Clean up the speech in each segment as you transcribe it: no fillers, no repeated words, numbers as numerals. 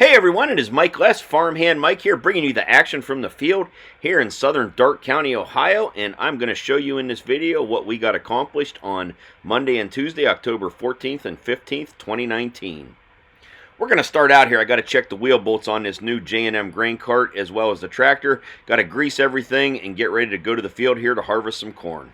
Hey everyone, it is Mike Less, Farmhand Mike here, bringing you the action from the field here in southern Darke County, Ohio, and I'm going to show you in this video what we got accomplished on Monday and Tuesday, October 14th and 15th, 2019. We're going to start out here. I got to check the wheel bolts on this new J&M grain cart as well as the tractor. Got to grease everything and get ready to go to the field here to harvest some corn.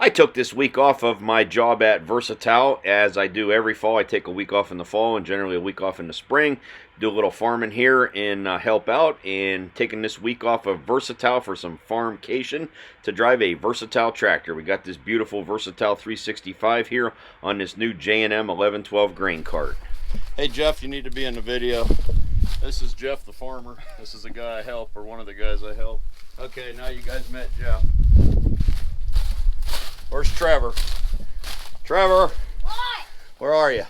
I took this week off of my job at Versatile, as I do every fall. I take a week off in the fall and generally a week off in the spring. Do a little farming here and help out. And taking this week off of Versatile for some farmcation to drive a Versatile tractor. We got this beautiful Versatile 365 here on this new J&M 1112 grain cart. Hey Jeff, you need to be in the video. This is Jeff the farmer. This is the guy I help, or one of the guys I help. Okay, now you guys met Jeff. Where's Trevor? Trevor! What? Where are you?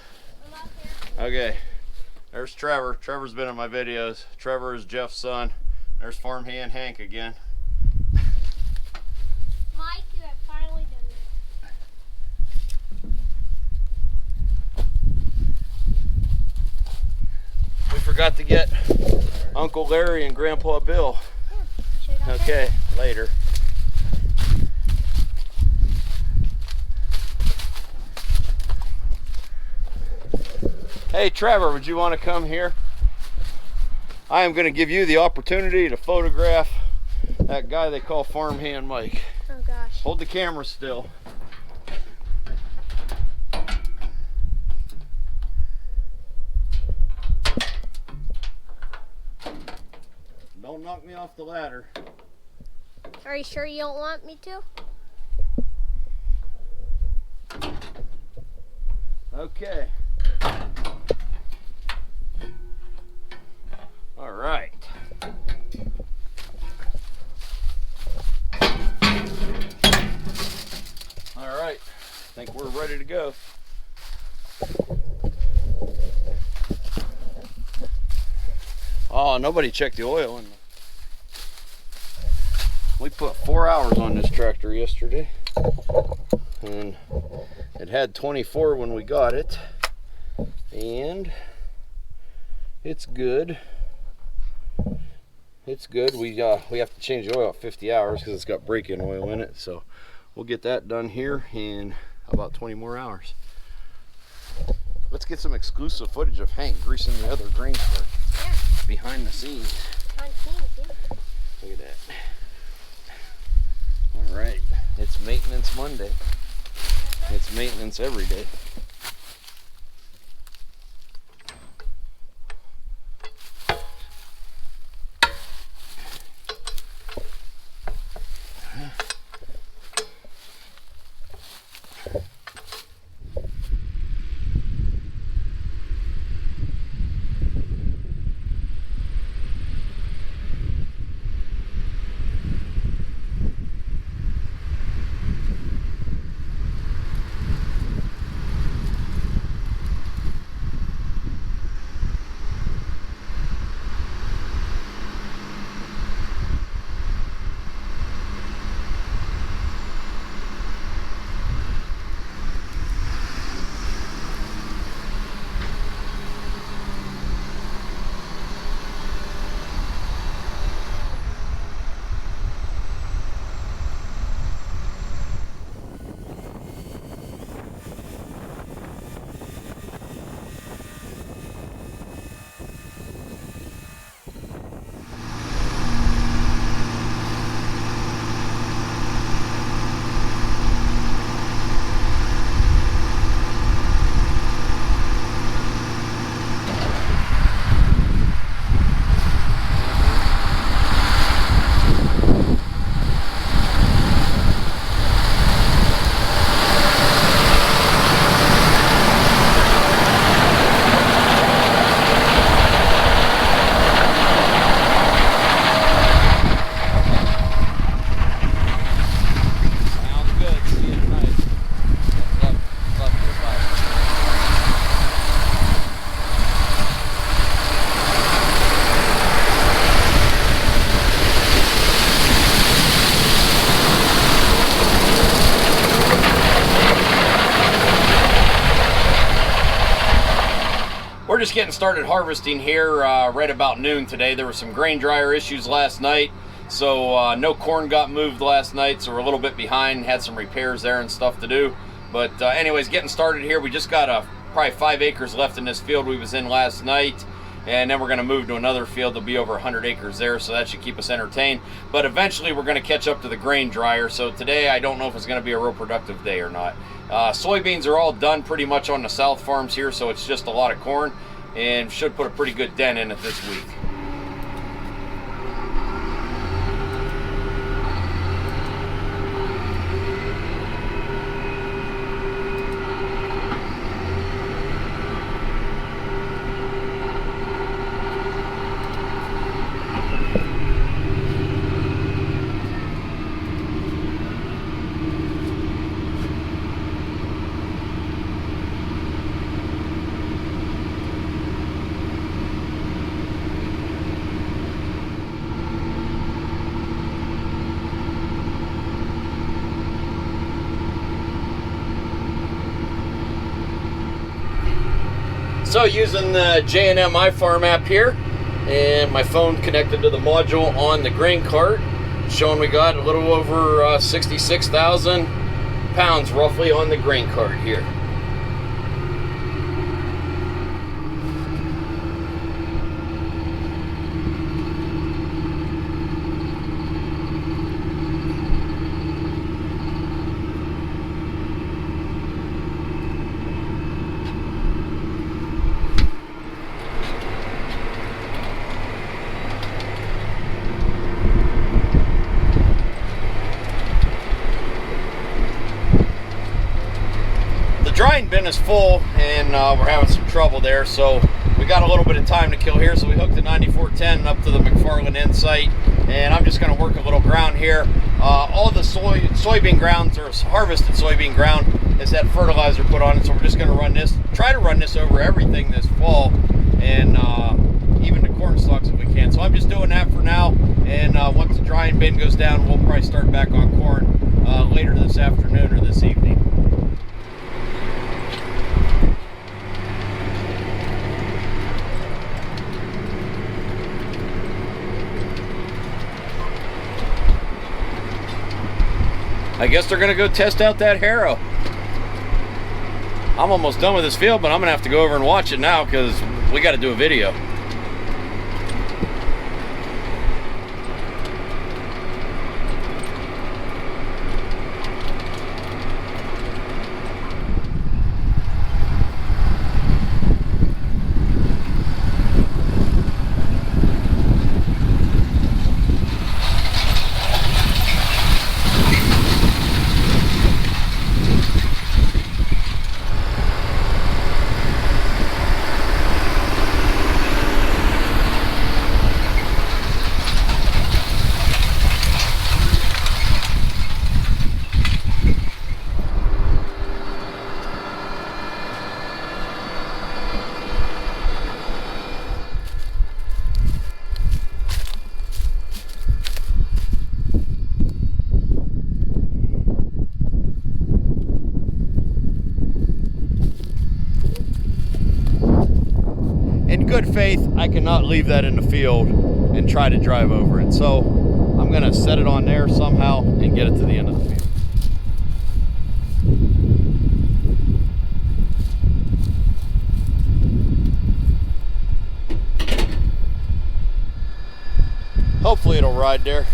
I'm up here. Okay, there's Trevor. Trevor's been in my videos. Trevor is Jeff's son. There's Farmhand Hank again. Mike, you have finally done that. We forgot to get Uncle Larry and Grandpa Bill. Okay, later. Hey Trevor, would you want to come here? I am going to give you the opportunity to photograph that guy they call Farmhand Mike. Oh gosh. Hold the camera still. Don't knock me off the ladder. Are you sure you don't want me to? Okay. All right. All right. I think we're ready to go. Oh, nobody checked the oil in. We put 4 hours on this tractor yesterday, and it had 24 when we got it, and it's good. It's good. We have to change the oil at 50 hours because it's got break-in oil in it, so we'll get that done here in about 20 more hours. Let's get some exclusive footage of Hank greasing the other grain cart. Yeah. Behind the scenes. Behind the scenes, yeah. Look at that. All right, it's maintenance Monday. It's maintenance every day. we're just getting started harvesting here right about noon today. There were some grain dryer issues last night, so no corn got moved last night, so we're a little bit behind, had some repairs there and stuff to do. But anyways, getting started here. We just got probably 5 acres left in this field we was in last night, and then we're going to move to another field. There'll be over 100 acres there, so that should keep us entertained. But eventually we're going to catch up to the grain dryer, so today I don't know if it's going to be a real productive day or not. Soybeans are all done pretty much on the south farms here, so it's just a lot of corn, and should put a pretty good dent in it this week. So using the J&M iFarm app here and my phone connected to the module on the grain cart, showing we got a little over 66,000 pounds roughly on the grain cart here. Drying bin is full, and we're having some trouble there, so we got a little bit of time to kill here, so we hooked the 9410 up to the McFarland Insight, and I'm just going to work a little ground here. All the soybean grounds, or harvested soybean ground, has had fertilizer put on it, so we're just going to run this, try to run this over everything this fall, and even the corn stalks if we can. So I'm just doing that for now, and once the drying bin goes down, we'll probably start back on corn later this afternoon or this evening. I guess they're gonna go test out that harrow. I'm almost done with this field, but I'm gonna have to go over and watch it now because we got to do a video. In good faith, I cannot leave that in the field and try to drive over it. So I'm going to set it on there somehow and get it to the end of the field. Hopefully it'll ride there.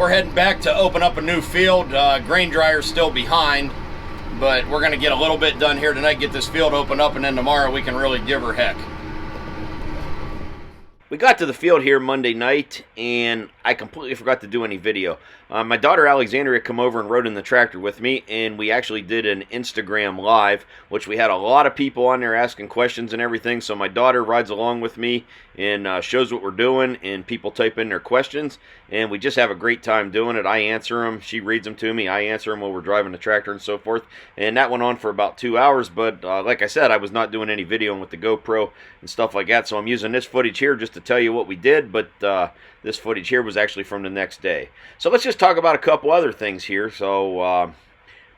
we're heading back to open up a new field. Grain dryer's still behind, but we're gonna get a little bit done here tonight, get this field opened up, and then tomorrow we can really give her heck. We got to the field here Monday night, and I completely forgot to do any video. My daughter Alexandria come over and rode in the tractor with me, and we actually did an Instagram Live, which we had a lot of people on there asking questions and everything. So my daughter rides along with me and shows what we're doing, and people type in their questions, and we just have a great time doing it. I answer them, she reads them to me, I answer them while we're driving the tractor and so forth. And that went on for about 2 hours, but like I said, I was not doing any videoing with the GoPro and stuff like that, so I'm using this footage here just to tell you what we did, but this footage here was actually from the next day. So let's just talk about a couple other things here. So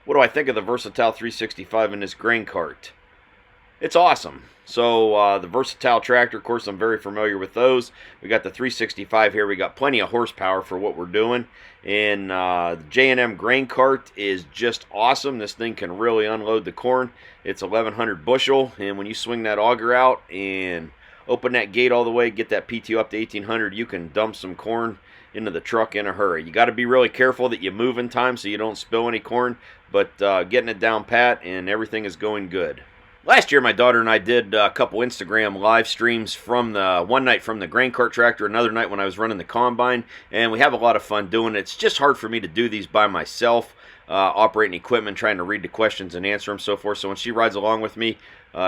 what do I think of the Versatile 365 in this grain cart? It's awesome. So the Versatile tractor, of course, I'm very familiar with those. We got the 365 here. We got plenty of horsepower for what we're doing. And the J&M grain cart is just awesome. This thing can really unload the corn. It's 1,100 bushel, and when you swing that auger out and open that gate all the way, get that PTO up to 1,800, you can dump some corn into the truck in a hurry. You got to be really careful that you move in time so you don't spill any corn, but getting it down pat and everything is going good. Last year, my daughter and I did a couple Instagram live streams from one night from the grain cart tractor, another night when I was running the combine, and we have a lot of fun doing it. It's just hard for me to do these by myself, operating equipment, trying to read the questions and answer them, so forth. So when she rides along with me,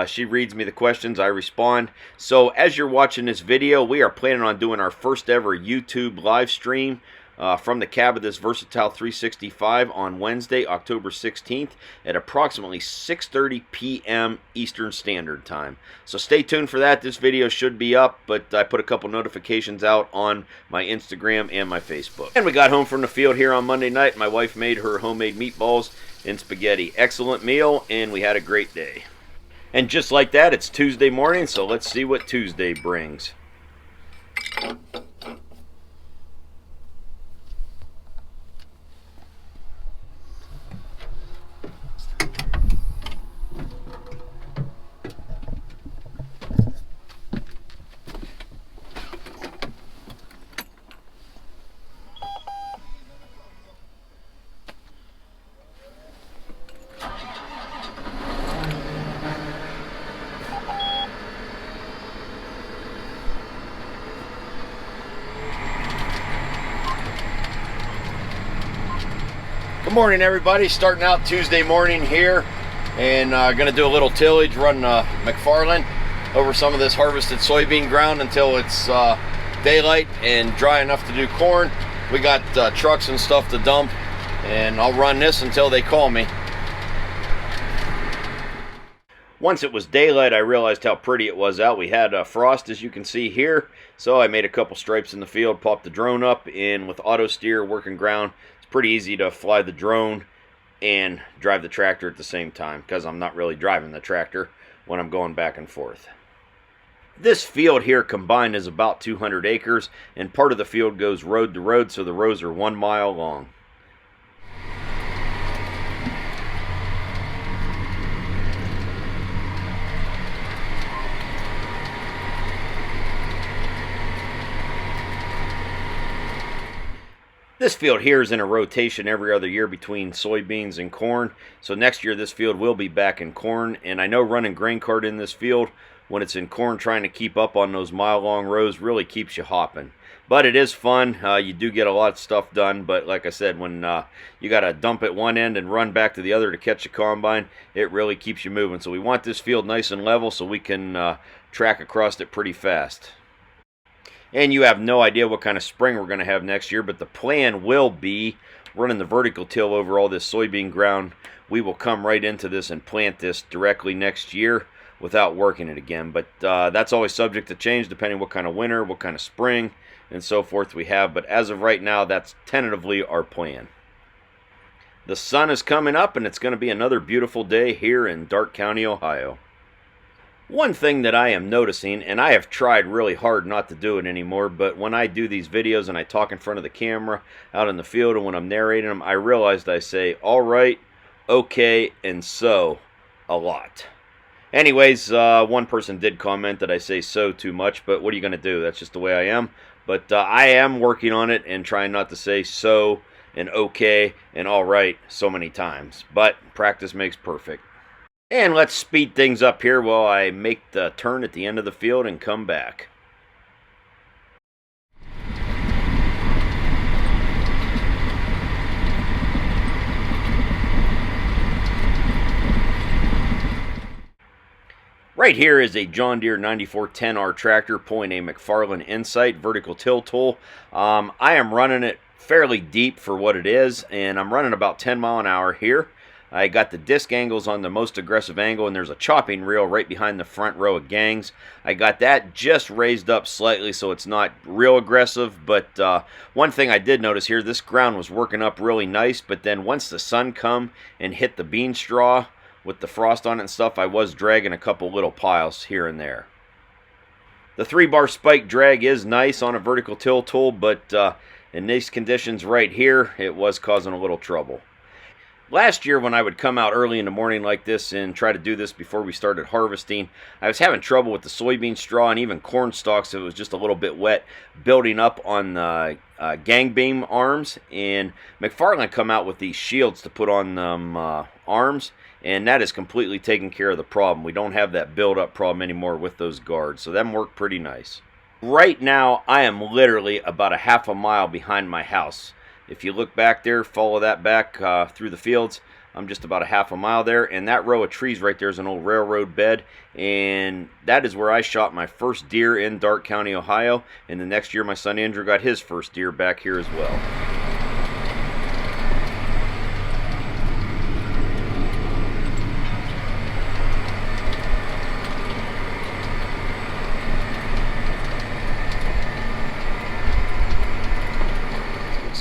she reads me the questions, I respond. So as you're watching this video, we are planning on doing our first ever YouTube live stream from the cab of this Versatile 365 on Wednesday, October 16th at approximately 6:30 p.m. Eastern Standard Time. So stay tuned for that. This video should be up, but I put a couple notifications out on my Instagram and my Facebook. And we got home from the field here on Monday night. My wife made her homemade meatballs and spaghetti. Excellent meal, and we had a great day. And just like that, it's Tuesday morning, so let's see what Tuesday brings. Good morning, everybody. Starting out Tuesday morning here, and going to do a little tillage, run McFarland over some of this harvested soybean ground until it's daylight and dry enough to do corn. We got trucks and stuff to dump, and I'll run this until they call me. Once it was daylight, I realized how pretty it was out. We had frost, as you can see here, so I made a couple stripes in the field, popped the drone up, and with auto steer working ground, pretty easy to fly the drone and drive the tractor at the same time, because I'm not really driving the tractor when I'm going back and forth. This field here combined is about 200 acres, and part of the field goes road to road, so the rows are 1 mile long. This field here is in a rotation every other year between soybeans and corn. So next year this field will be back in corn. And I know running grain cart in this field when it's in corn, trying to keep up on those mile-long rows really keeps you hopping. But it is fun. You do get a lot of stuff done. But like I said, when you got to dump at one end and run back to the other to catch the combine, it really keeps you moving. So we want this field nice and level so we can track across it pretty fast. And you have no idea what kind of spring we're going to have next year, but the plan will be running the vertical till over all this soybean ground. We will come right into this and plant this directly next year without working it again. But that's always subject to change depending what kind of winter, what kind of spring, and so forth we have. But as of right now, that's tentatively our plan. The sun is coming up, and it's going to be another beautiful day here in Darke County, Ohio. One thing that I am noticing, and I have tried really hard not to do it anymore, but when I do these videos and I talk in front of the camera out in the field and when I'm narrating them, I realized I say all right, okay, and so a lot. Anyways, one person did comment that I say so too much, but what are you going to do? That's just the way I am. But I am working on it and trying not to say so and okay and all right so many times. But practice makes perfect. And let's speed things up here while I make the turn at the end of the field and come back. Right here is a John Deere 9410R tractor pulling a McFarlane Insight vertical till tool. I am running it fairly deep for what it is, and I'm running about 10 mile an hour here. I got the disc angles on the most aggressive angle, and there's a chopping reel right behind the front row of gangs. I got that just raised up slightly so it's not real aggressive, but one thing I did notice here, this ground was working up really nice, but then once the sun come and hit the bean straw with the frost on it and stuff, I was dragging a couple little piles here and there. The 3-bar spike drag is nice on a vertical till tool, but in these conditions right here, it was causing a little trouble. Last year when I would come out early in the morning like this and try to do this before we started harvesting, I was having trouble with the soybean straw and even corn stalks. It was just a little bit wet building up on the gang beam arms, and McFarlane come out with these shields to put on them arms, and that has completely taken care of the problem. We don't have that build-up problem anymore with those guards, so them work pretty nice. Right now, I am literally about a half a mile behind my house. If you look back there, follow that back through the fields, I'm just about a half a mile there, and that row of trees right there is an old railroad bed, and that is where I shot my first deer in Darke County, Ohio, and the next year my son Andrew got his first deer back here as well.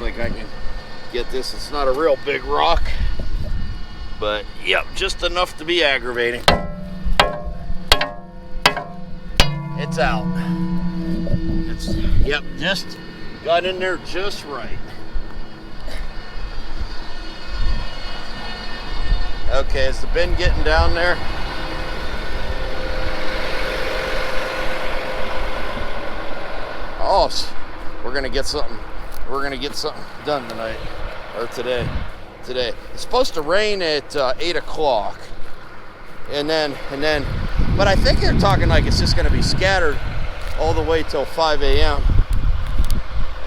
Like I can get this. It's not a real big rock, but yep, just enough to be aggravating. It's out. It's, yep, just got in there just right. Okay, is the bin getting down there? Oh, we're gonna get something. We're gonna get something done tonight, or today. It's supposed to rain at 8 o'clock, and then, but I think they're talking like it's just gonna be scattered all the way till 5 a.m.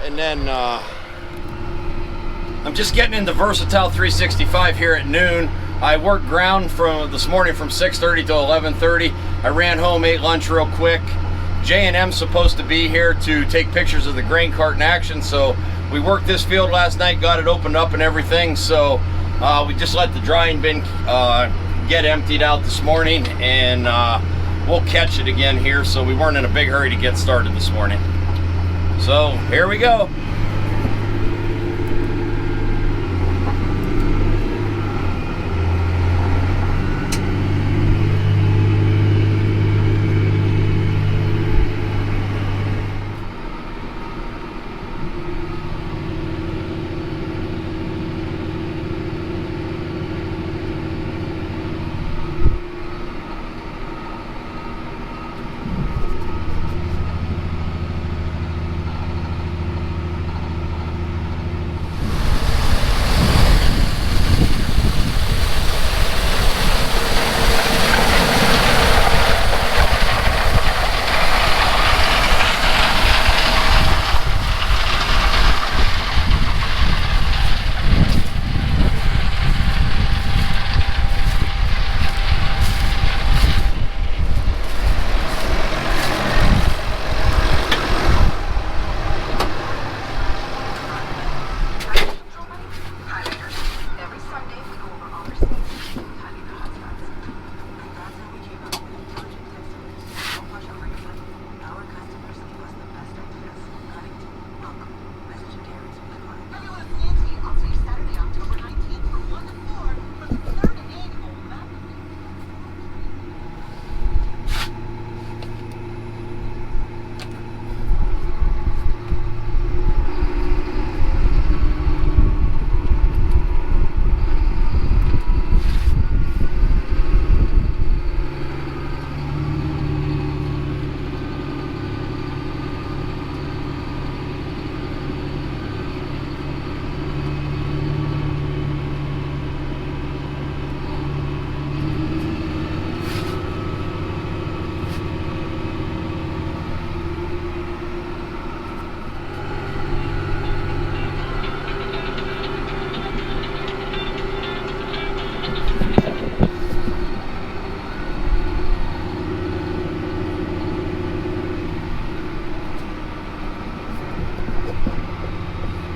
And then I'm just getting into Versatile 365 here at noon. I worked ground from this morning from 6:30 to 11:30. I ran home, ate lunch real quick. J&M's supposed to be here to take pictures of the grain cart in action, so we worked this field last night, got it opened up and everything, so we just let the drying bin get emptied out this morning, and we'll catch it again here, so we weren't in a big hurry to get started this morning. So here we go.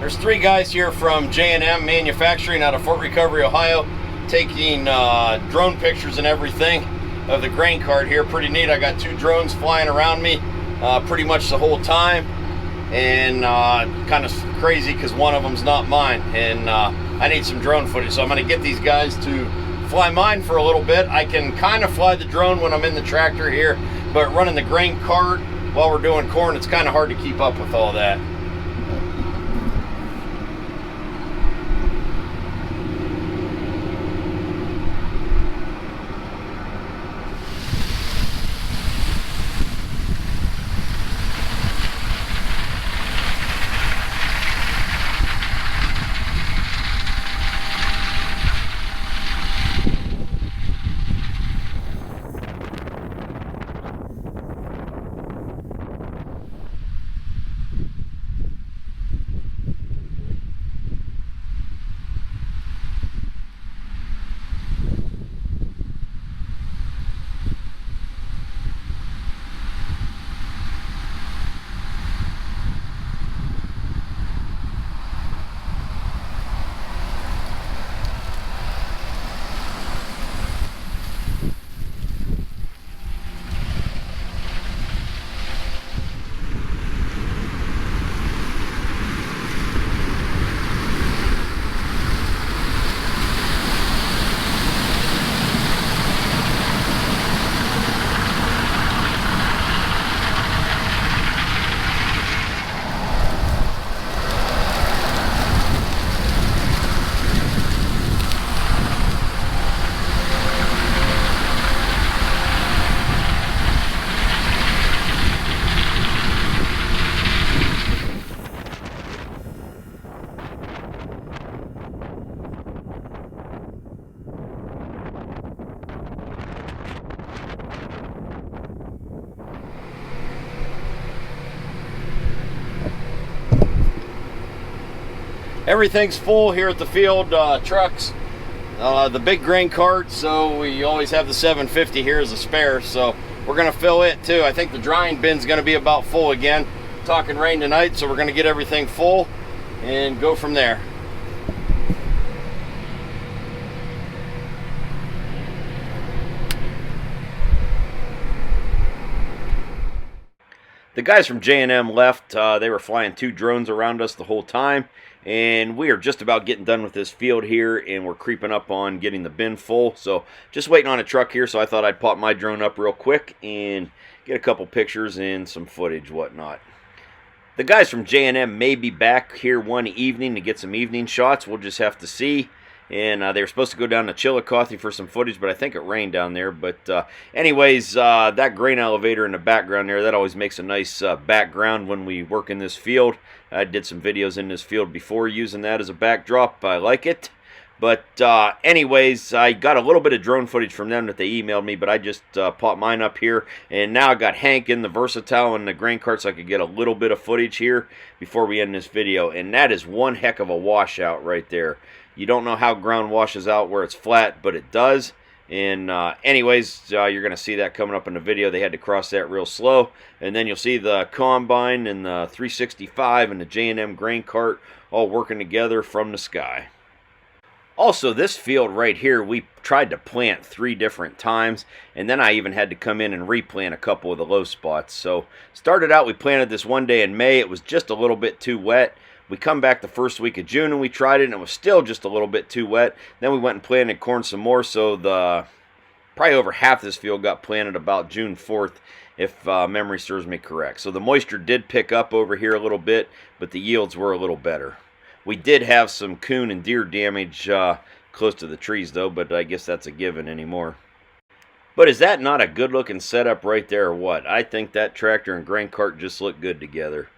There's 3 guys here from J&M Manufacturing out of Fort Recovery, Ohio, taking drone pictures and everything of the grain cart here. Pretty neat. I got 2 drones flying around me pretty much the whole time, and kind of crazy because one of them's not mine, and I need some drone footage, so I'm going to get these guys to fly mine for a little bit. I can kind of fly the drone when I'm in the tractor here, but running the grain cart while we're doing corn, it's kind of hard to keep up with all that. Everything's full here at the field. Trucks, the big grain cart, so we always have the 750 here as a spare, so we're going to fill it too. I think the drying bin's going to be about full again. Talking rain tonight, so we're going to get everything full and go from there. The guys from J&M left. They were flying 2 drones around us the whole time, and we are just about getting done with this field here, and we're creeping up on getting the bin full. So just waiting on a truck here, so I thought I'd pop my drone up real quick and get a couple pictures and some footage, whatnot. The guys from J&M may be back here one evening to get some evening shots. We'll just have to see. And they were supposed to go down to Chillicothe for some footage, but I think it rained down there. But anyways, that grain elevator in the background there, that always makes a nice background when we work in this field. I did some videos in this field before using that as a backdrop. I like it. But anyways, I got a little bit of drone footage from them that they emailed me, but I just popped mine up here. And now I got Hank in the Versatile and the grain cart, so I could get a little bit of footage here before we end this video. And that is one heck of a washout right there. You don't know how ground washes out where it's flat, but it does. And anyways, you're going to see that coming up in the video. They had to cross that real slow. And then you'll see the combine and the 365 and the J&M grain cart all working together from the sky. Also, this field right here, we tried to plant 3 different times, and then I even had to come in and replant a couple of the low spots. So started out, we planted this one day in May. It was just a little bit too wet. We come back the first week of June and we tried it, and it was still just a little bit too wet. Then we went and planted corn some more, so probably over half this field got planted about June 4th, if memory serves me correct. So the moisture did pick up over here a little bit, but the yields were a little better. We did have some coon and deer damage close to the trees, though, but I guess that's a given anymore. But is that not a good-looking setup right there or what? I think that tractor and grain cart just look good together.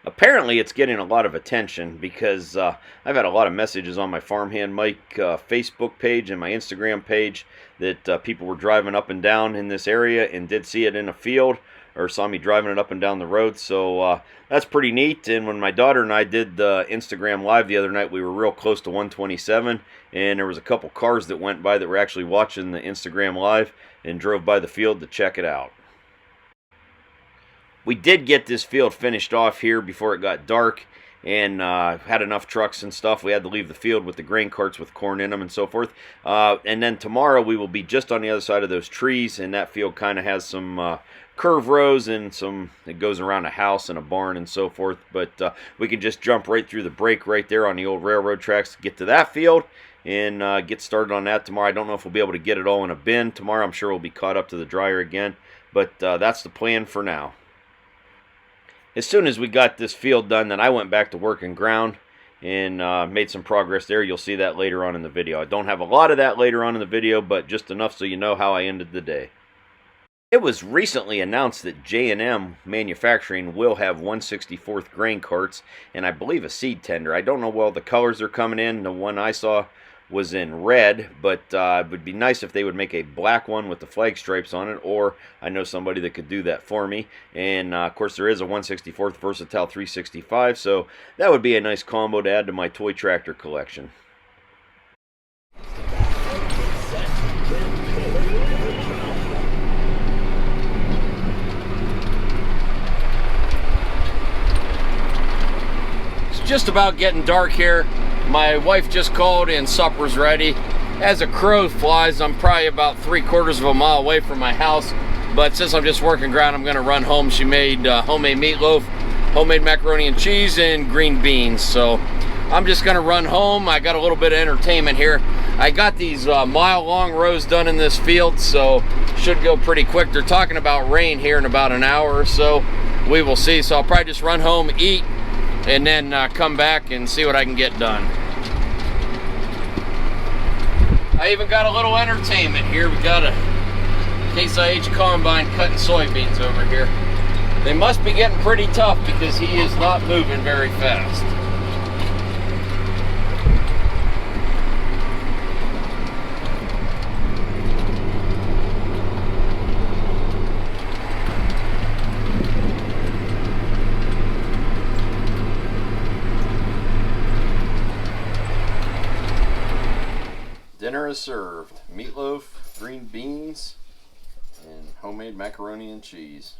Apparently it's getting a lot of attention because I've had a lot of messages on my Farmhand Mike Facebook page and my Instagram page that people were driving up and down in this area and did see it in a field or saw me driving it up and down the road. So that's pretty neat. And when my daughter and I did the Instagram Live the other night, we were real close to 127, and there was a couple cars that went by that were actually watching the Instagram Live and drove by the field to check it out. We did get this field finished off here before it got dark, and had enough trucks and stuff. We had to leave the field with the grain carts with corn in them and so forth. And then tomorrow we will be just on the other side of those trees, and that field kind of has some curve rows and some, it goes around a house and a barn and so forth. But we can just jump right through the break right there on the old railroad tracks to get to that field and get started on that tomorrow. I don't know if we'll be able to get it all in a bin tomorrow. I'm sure we'll be caught up to the dryer again, but that's the plan for now. As soon as we got this field done, then I went back to working ground and made some progress there. You'll see that later on in the video. I don't have a lot of that later on in the video, but just enough so you know how I ended the day. It was recently announced that J&M Manufacturing will have 1/64th grain carts and I believe a seed tender. I don't know well the colors are coming in. The one I saw was in red, but it would be nice if they would make a black one with the flag stripes on it, or I know somebody that could do that for me. And of course there is a 1/64th Versatile 365, so that would be a nice combo to add to my toy tractor collection. It's just about getting dark here. My wife just called and supper's ready. As a crow flies, I'm probably about 3/4 of a mile away from my house, but since I'm just working ground, I'm gonna run home. She made homemade meatloaf, homemade macaroni and cheese, and green beans, so I'm just gonna run home. I got a little bit of entertainment here. I got these mile-long rows done in this field, so should go pretty quick. They're talking about rain here in about an hour or so. We will see, so I'll probably just run home, eat, and then come back and see what I can get done. I even got a little entertainment here. We got a Case IH combine cutting soybeans over here. They must be getting pretty tough because he is not moving very fast. Dinner is served. Meatloaf, green beans, and homemade macaroni and cheese.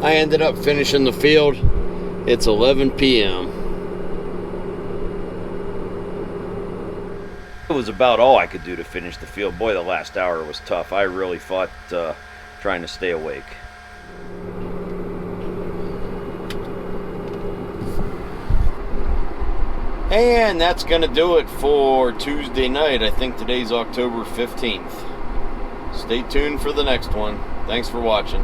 I ended up finishing the field. It's 11 p.m. It was about all I could do to finish the field. Boy, the last hour was tough. I really fought trying to stay awake. And that's going to do it for Tuesday night. I think today's October 15th. Stay tuned for the next one. Thanks for watching.